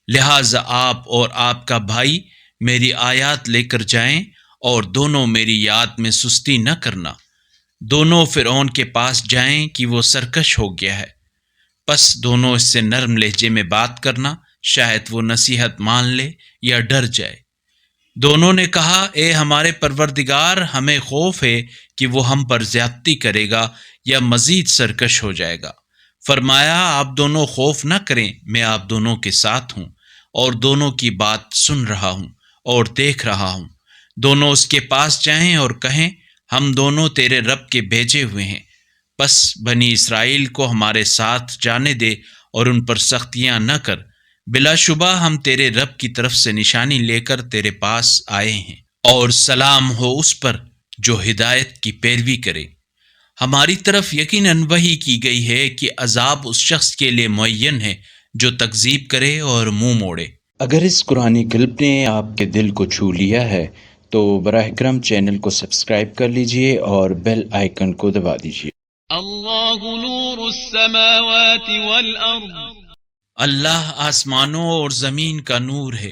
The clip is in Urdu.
لہٰذا آپ اور آپ کا بھائی میری آیات لے کر جائیں اور دونوں میری یاد میں سستی نہ کرنا۔ دونوں فرعون کے پاس جائیں کہ وہ سرکش ہو گیا ہے، پس دونوں اس سے نرم لہجے میں بات کرنا، شاید وہ نصیحت مان لے یا ڈر جائے۔ دونوں نے کہا، اے ہمارے پروردگار، ہمیں خوف ہے کہ وہ ہم پر زیادتی کرے گا یا مزید سرکش ہو جائے گا۔ فرمایا، آپ دونوں خوف نہ کریں، میں آپ دونوں کے ساتھ ہوں اور دونوں کی بات سن رہا ہوں اور دیکھ رہا ہوں۔ دونوں اس کے پاس جائیں اور کہیں، ہم دونوں تیرے رب کے بھیجے ہوئے ہیں، پس بنی اسرائیل کو ہمارے ساتھ جانے دے اور ان پر سختیاں نہ کر، بلا شبہ ہم تیرے رب کی طرف سے نشانی لے کر تیرے پاس آئے ہیں، اور سلام ہو اس پر جو ہدایت کی پیروی کرے۔ ہماری طرف یقیناً وحی کی گئی ہے کہ عذاب اس شخص کے لیے معین ہے جو تکذیب کرے اور منہ موڑے۔ اگر اس قرآنی کلپ نے آپ کے دل کو چھو لیا ہے تو براہ کرم چینل کو سبسکرائب کر لیجئے اور بیل آئیکن کو دبا دیجئے۔ اللہ نور السماوات والارض، اللہ آسمانوں اور زمین کا نور ہے۔